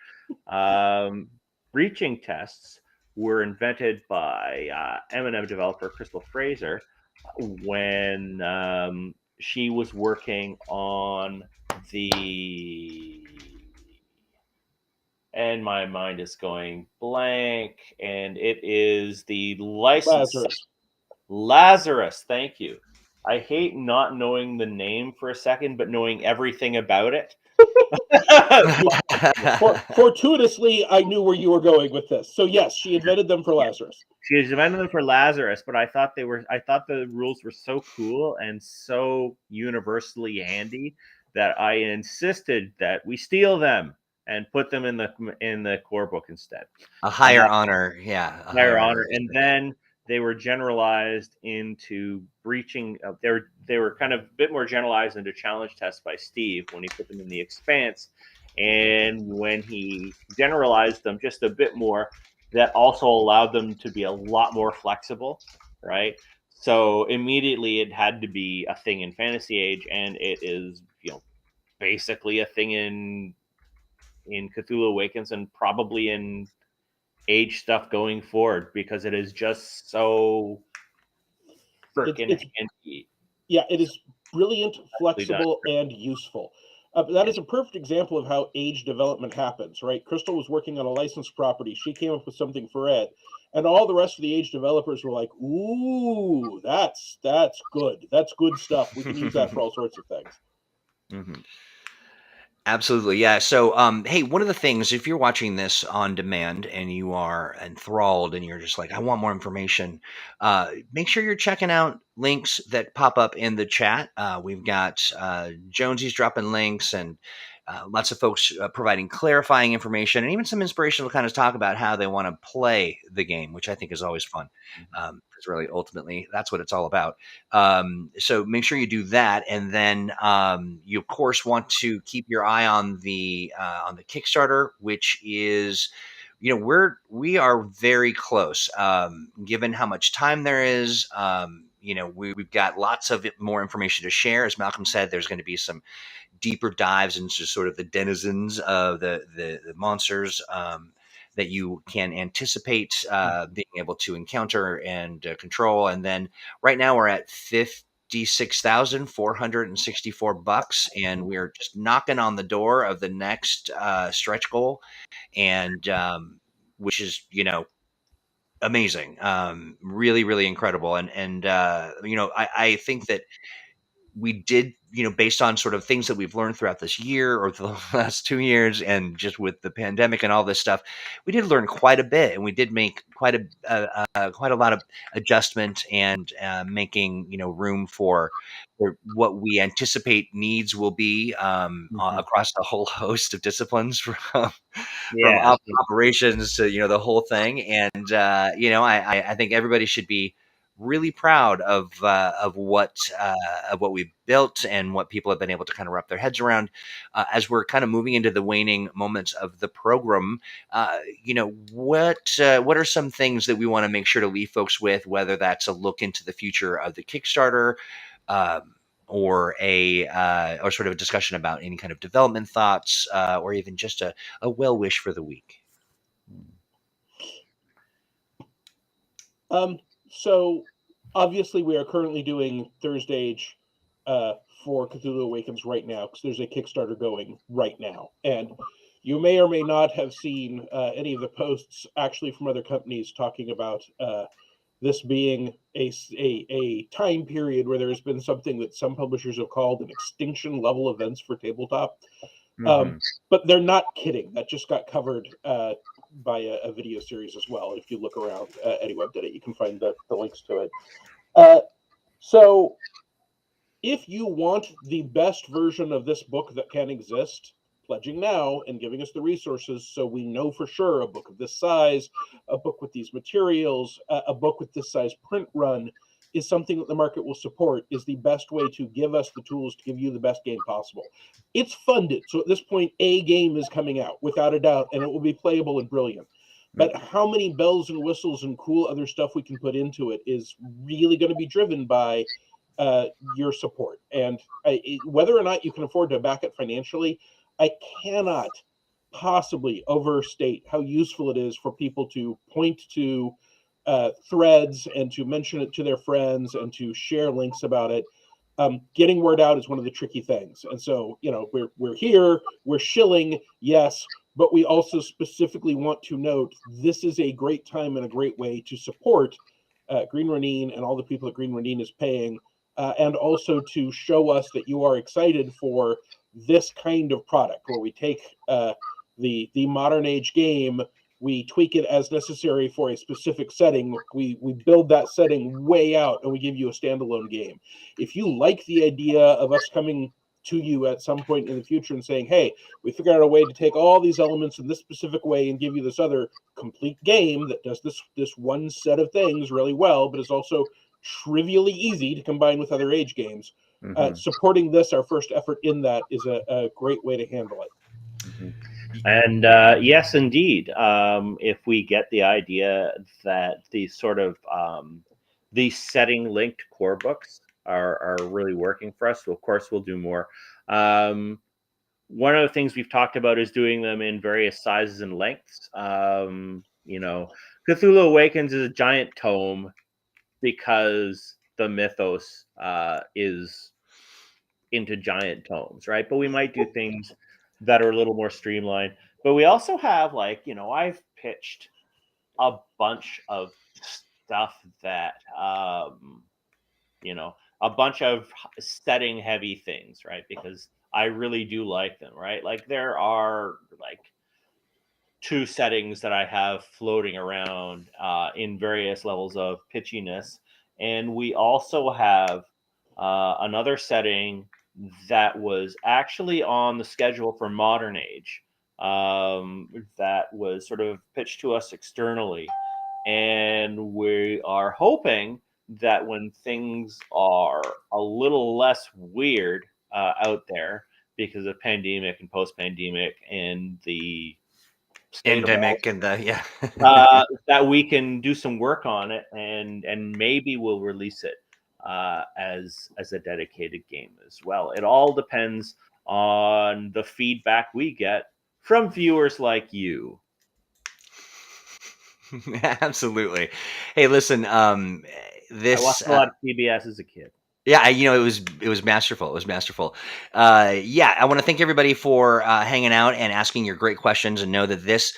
Breaching tests were invented by M&M developer Crystal Fraser when she was working on the... And my mind is going blank, and it is the license. Lazarus, thank you. I hate not knowing the name for a second, but knowing everything about it. Fortuitously, I knew where you were going with this. So yes, she invented them for Lazarus. She invented them for Lazarus, but I thought the rules were so cool and so universally handy that I insisted that we steal them and put them in the core book instead. A higher honor, yeah. A higher honor, and then they were generalized into breaching. They were kind of a bit more generalized into challenge tests by Steve when he put them in the Expanse, and when he generalized them just a bit more, that also allowed them to be a lot more flexible, right? So immediately it had to be a thing in Fantasy Age, and it is, basically a thing in Cthulhu Awakens, and probably in Age stuff going forward, because it is just so freaking handy. Yeah, it is brilliant, flexible, and useful. That is a perfect example of how Age development happens, right? Crystal was working on a licensed property. She came up with something for it, and all the rest of the Age developers were like, "Ooh, that's good. That's good stuff. We can use that for all sorts of things." Mm-hmm. Absolutely, yeah. So, hey, one of the things, if you're watching this on demand and you are enthralled and you're just like, I want more information, make sure you're checking out links that pop up in the chat. We've got Jonesy's dropping links, and lots of folks providing clarifying information, and even some inspirational kind of talk about how they want to play the game, which I think is always fun. Because really, ultimately, that's what it's all about. So make sure you do that, and then you of course want to keep your eye on the Kickstarter, which is, we are very close, given how much time there is. We've got lots of more information to share. As Malcolm said, there's going to be some deeper dives into sort of the denizens of the monsters that you can anticipate being able to encounter and control. And then right now we're at $56,464, and we're just knocking on the door of the next stretch goal, and which is, amazing, really, really incredible. And I think that we did, based on sort of things that we've learned throughout this year or the last 2 years, and just with the pandemic and all this stuff, we did learn quite a bit, and we did make quite a lot of adjustment, and making, room for what we anticipate needs will be across a whole host of disciplines, from operations to, the whole thing. And I think everybody should be really proud of what we've built and what people have been able to kind of wrap their heads around as we're kind of moving into the waning moments of the program. What are some things that we want to make sure to leave folks with, whether that's a look into the future of the Kickstarter, or or sort of a discussion about any kind of development thoughts, or even just a well wish for the week? So obviously we are currently doing ThursdAGE for Cthulhu Awakens right now, because there's a Kickstarter going right now. And you may or may not have seen any of the posts actually from other companies talking about this being a time period where there has been something that some publishers have called an extinction level events for tabletop. But they're not kidding. That just got covered by a video series as well. If you look around, Anyweb did it. You can find the links to it. So if you want the best version of this book that can exist, pledging now and giving us the resources so we know for sure a book of this size, a book with these materials, a book with this size print run is something that the market will support, is the best way to give us the tools to give you the best game possible. It's funded. So at this point, a game is coming out without a doubt, and it will be playable and brilliant. But how many bells and whistles and cool other stuff we can put into it is really going to be driven by your support. And whether or not you can afford to back it financially, I cannot possibly overstate how useful it is for people to point to threads and to mention it to their friends and to share links about it. Getting word out is one of the tricky things. And so, we're here, we're shilling, yes, but we also specifically want to note this is a great time and a great way to support Green Renine and all the people that Green Renine is paying, and also to show us that you are excited for this kind of product, where we take the modern age game, we tweak it as necessary for a specific setting, we build that setting way out, and we give you a standalone game. If you like the idea of us coming to you at some point in the future and saying, hey, we figured out a way to take all these elements in this specific way and give you this other complete game that does this one set of things really well, but is also trivially easy to combine with other Age games. Supporting this, our first effort in that, is a great way to handle it. And yes, indeed. If we get the idea that these sort of these setting linked core books are really working for us, so of course we'll do more. One of the things we've talked about is doing them in various sizes and lengths. You know, Cthulhu Awakens is a giant tome because the mythos is into giant tomes, right? But we might do things that are a little more streamlined. But we also have, like, you know, I've pitched a bunch of stuff that, you know, a bunch of setting heavy things, right? Because I really do like them, right? Like, there are like 2 settings that I have floating around in various levels of pitchiness. And we also have another setting that was actually on the schedule for Modern Age that was sort of pitched to us externally. And we are hoping that when things are a little less weird out there because of pandemic and post-pandemic and the endemic and the that we can do some work on it, and maybe we'll release it as a dedicated game as well. It all depends on the feedback we get from viewers like you. Absolutely. Hey, listen, I this watched a lot of PBS as a kid. yeah, you know, it was masterful. It was masterful. Yeah, I want to thank everybody for hanging out and asking your great questions, and know that this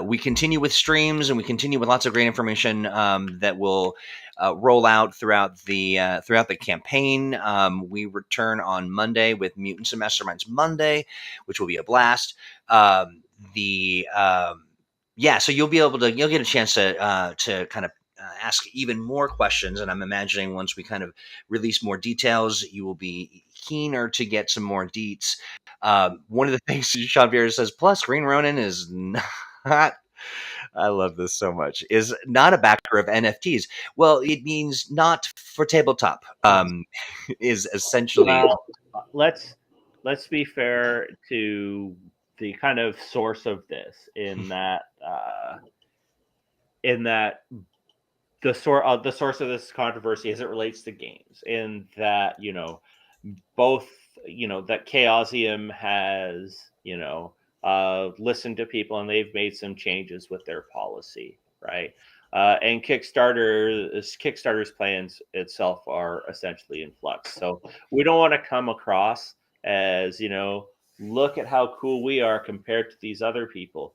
we continue with streams, and we continue with lots of great information that will roll out throughout the campaign. We return on Monday with Mutants and Masterminds Monday, which will be a blast. Yeah, so you'll get a chance to kind of ask even more questions, and I'm imagining once we kind of release more details, you will be keener to get some more deets. One of the things Sean Beer says, plus Green Ronin is not. I love this so much. Is not a backer of NFTs. Well, it means not for tabletop. Is essentially. Well, let's be fair to the kind of source of this, in that the source of this controversy as it relates to games, in that, you know, both, you know, that Chaosium has, you know, listened to people, and they've made some changes with their policy, right? And Kickstarter's plans itself are essentially in flux. So we don't want to come across as, you know, look at how cool we are compared to these other people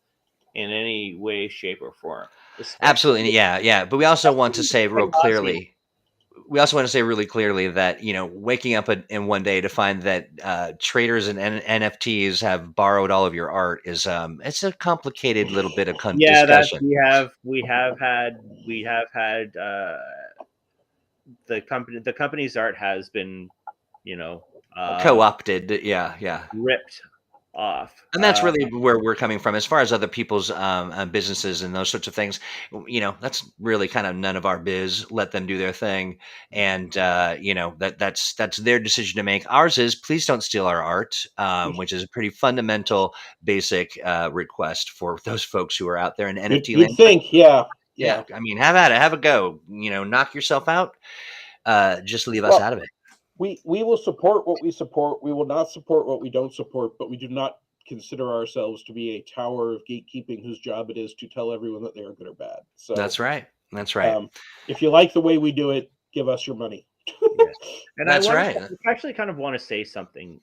in any way, shape, or form. Absolutely, yeah. But we also want to say real clearly. We also want to say really clearly that, you know, waking up in one day to find that traders and NFTs have borrowed all of your art is it's a complicated little bit of discussion. We have had the company's art has been, you know, Co-opted, yeah. ripped off. And that's really where we're coming from, as far as other people's businesses and those sorts of things. You know, that's really kind of none of our biz. Let them do their thing, and you know, that's their decision to make. Ours is, please don't steal our art, which is a pretty fundamental, basic request for those folks who are out there in NFT land. You'd think, yeah. I mean, have at it, have a go. You know, knock yourself out. Just leave us out of it. We will support what we support. We will not support what we don't support, but we do not consider ourselves to be a tower of gatekeeping whose job it is to tell everyone that they are good or bad. So that's right. If you like the way we do it, give us your money. And I actually kind of want to say something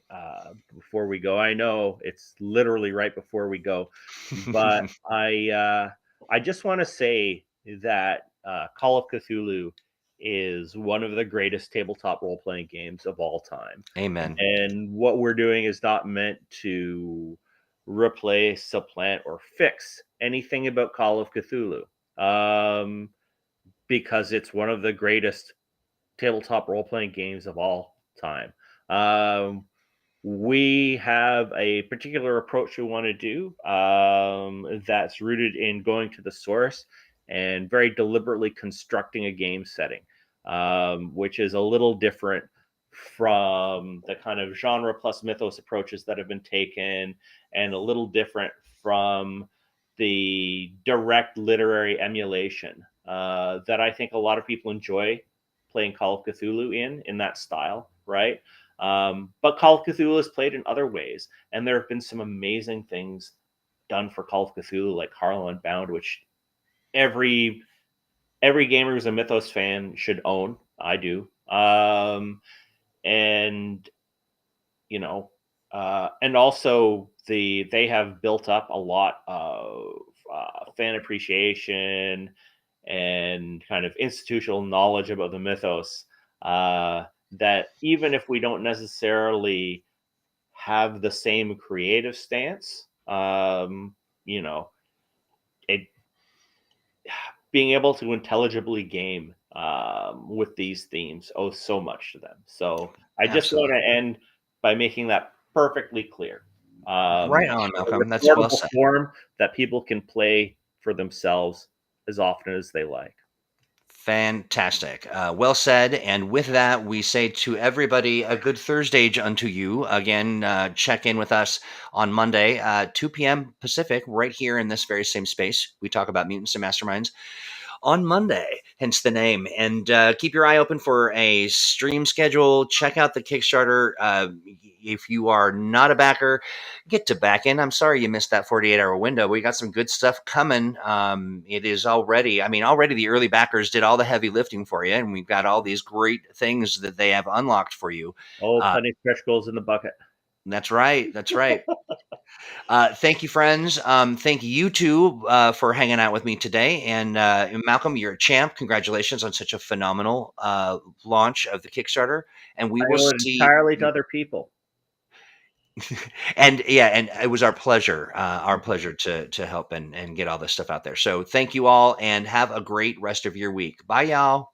before we go. I know it's literally right before we go, but I just want to say that Call of Cthulhu is one of the greatest tabletop role-playing games of all time. Amen. And what we're doing is not meant to replace, supplant, or fix anything about Call of Cthulhu, because it's one of the greatest tabletop role-playing games of all time. We have a particular approach we want to do that's rooted in going to the source and very deliberately constructing a game setting, which is a little different from the kind of genre plus mythos approaches that have been taken, and a little different from the direct literary emulation that I think a lot of people enjoy playing Call of Cthulhu in that style, right? But Call of Cthulhu is played in other ways, and there have been some amazing things done for Call of Cthulhu, like Harlow Unbound, which every gamer who's a Mythos fan should own. I do, and you know, and also they have built up a lot of fan appreciation and kind of institutional knowledge about the mythos, that even if we don't necessarily have the same creative stance, you know, it being able to intelligibly game with these themes owes so much to them. So I just want Absolutely. to end by making that perfectly clear. Right on, A Malcolm. That's well recordable said. form that people can play for themselves as often as they like. Fantastic. Well said. And with that, we say to everybody a good ThursdAGE unto you. Again, check in with us on Monday, 2 p.m. Pacific, right here in this very same space. We talk about mutants and masterminds on Monday, hence the name. And keep your eye open for a stream schedule. Check out the Kickstarter. If you are not a backer, get to back in. I'm sorry you missed that 48-hour window. We got some good stuff coming. It is already the early backers did all the heavy lifting for you, and we've got all these great things that they have unlocked for you. Oh, plenty of stretch goals in the bucket. That's right. That's right. Thank you, friends. Thank you two for hanging out with me today. And Malcolm, you're a champ. Congratulations on such a phenomenal launch of the Kickstarter. And we I will owe it see. entirely to other people. And yeah, and it was our pleasure to help and get all this stuff out there. So thank you all, and have a great rest of your week. Bye, y'all.